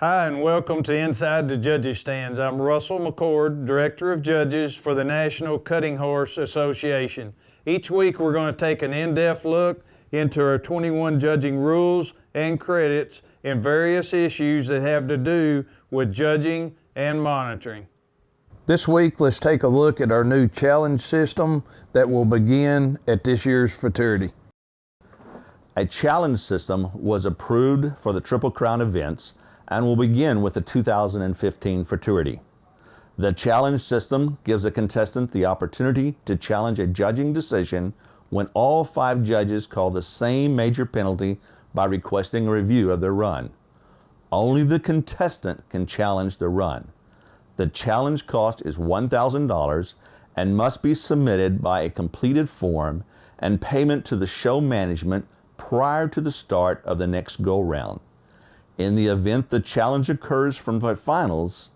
Hi, and welcome to Inside the Judges Stands. I'm Russell McCord, Director of Judges for the National Cutting Horse Association. Each week we're going to take an in-depth look into our 21 judging rules and credits and various issues that have to do with judging and monitoring. This week, let's take a look at our new challenge system that will begin at this year's Futurity. A challenge system was approved for the Triple Crown events and will begin with the 2015 Futurity. The challenge system gives a contestant the opportunity to challenge a judging decision when all 5 judges call the same major penalty by requesting a review of their run. Only the contestant can challenge the run. The challenge cost is $1,000 and must be submitted by a completed form and payment to the show management prior to the start of the next go-round. In the event the challenge occurs from the finals,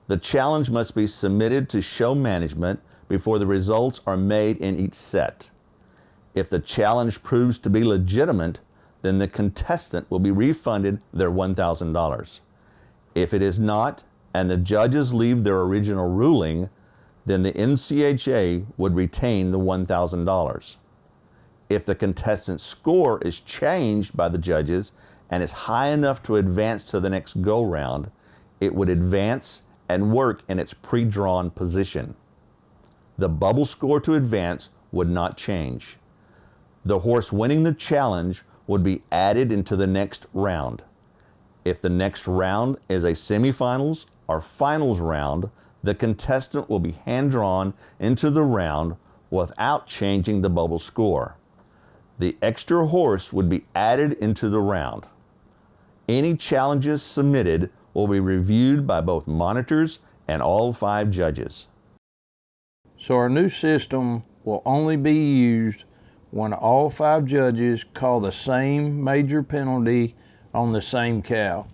the challenge must be submitted to show management before the results are made in each set. If the challenge proves to be legitimate, then the contestant will be refunded their $1,000. If it is not, and the judges leave their original ruling, then the NCHA would retain the $1,000. If the contestant's score is changed by the judges and is high enough to advance to the next go-round, it would advance and work in its pre-drawn position. The bubble score to advance would not change. The horse winning the challenge would be added into the next round. If the next round is a semifinals or finals round, the contestant will be hand-drawn into the round without changing the bubble score. The extra horse would be added into the round. Any challenges submitted will be reviewed by both monitors and all 5 judges. So our new system will only be used when all 5 judges call the same major penalty on the same cow.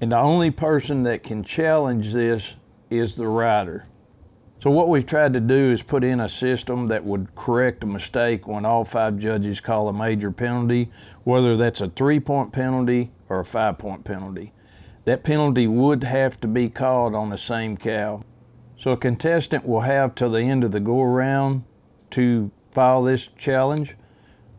And the only person that can challenge this is the rider. So what we've tried to do is put in a system that would correct a mistake when all 5 judges call a major penalty, whether that's a 3-point penalty or a 5-point penalty. That penalty would have to be called on the same cow. So a contestant will have till the end of the go-around to file this challenge.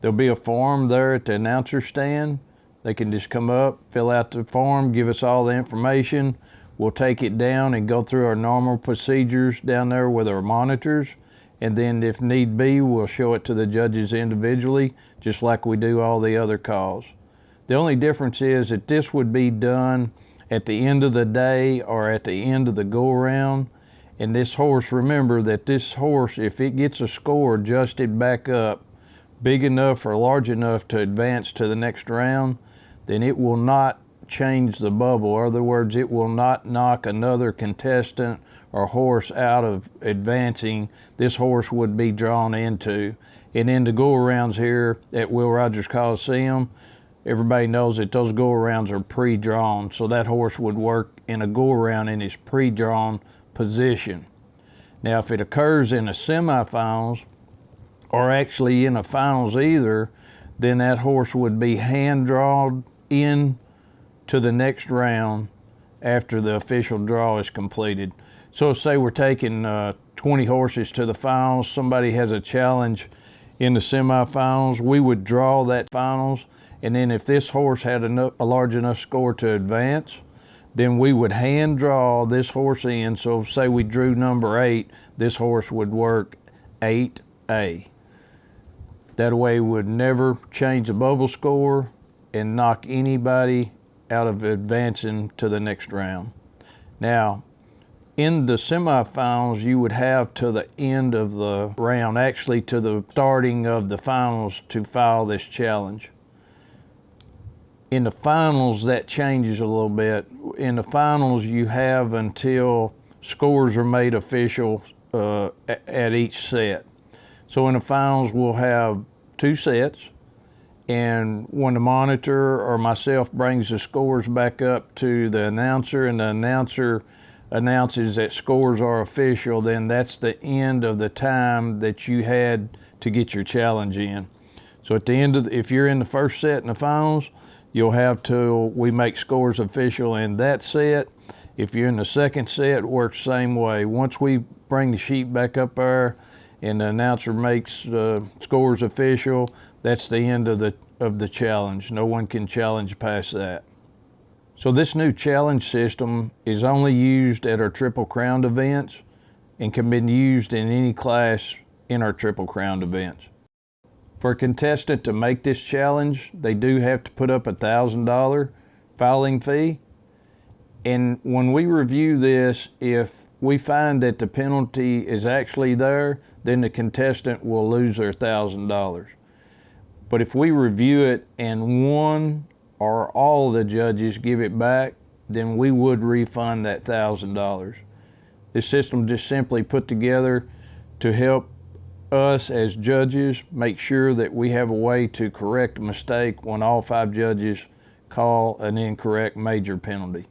There'll be a form there at the announcer stand. They can just come up, fill out the form, give us all the information. We'll take it down and go through our normal procedures down there with our monitors. And then if need be, we'll show it to the judges individually, just like we do all the other calls. The only difference is that this would be done at the end of the day or at the end of the go-around. And this horse, remember that this horse, if it gets a score adjusted back up big enough or large enough to advance to the next round, then it will not change the bubble. In other words, it will not knock another contestant or horse out of advancing. This horse would be drawn into. And in the go-arounds here at Will Rogers Coliseum, everybody knows that those go-arounds are pre-drawn. So that horse would work in a go-around in his pre-drawn position. Now, if it occurs in the semifinals, or actually in the finals either, then that horse would be hand-drawn in to the next round after the official draw is completed. So say we're taking 20 horses to the finals, somebody has a challenge in the semifinals, we would draw that finals, and then if this horse had a large enough score to advance, then we would hand draw this horse in. So say we drew number 8, this horse would work 8A. That way would never change the bubble score and knock anybody out of advancing to the next round. Now, in the semifinals, you would have to the end of the round, actually to the starting of the finals, to file this challenge. In the finals, that changes a little bit. In the finals, you have until scores are made official at each set. So in the finals, we'll have 2 sets. And when the monitor or myself brings the scores back up to the announcer and the announcer announces that scores are official, then that's the end of the time that you had to get your challenge in. So at the end of if you're in the first set in the finals, you'll have to, we make scores official in that set. If you're in the second set, it works the same way. Once we bring the sheet back up there and the announcer makes scores official, that's the end of the challenge. No one can challenge past that. So this new challenge system is only used at our Triple Crown events and can be used in any class in our Triple Crown events. For a contestant to make this challenge, they do have to put up a $1,000 filing fee. And when we review this, if we find that the penalty is actually there, then the contestant will lose their $1,000. But if we review it and one or all the judges give it back, then we would refund that $1,000. This system just simply put together to help us as judges make sure that we have a way to correct a mistake when all 5 judges call an incorrect major penalty.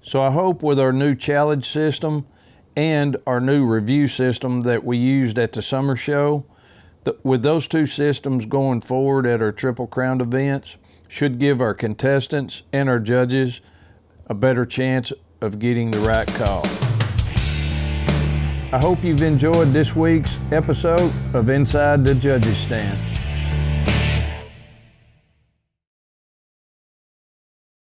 So I hope with our new challenge system and our new review system that we used at the summer show, with those 2 systems going forward at our Triple Crown events, should give our contestants and our judges a better chance of getting the right call. I hope you've enjoyed this week's episode of Inside the Judges Stand.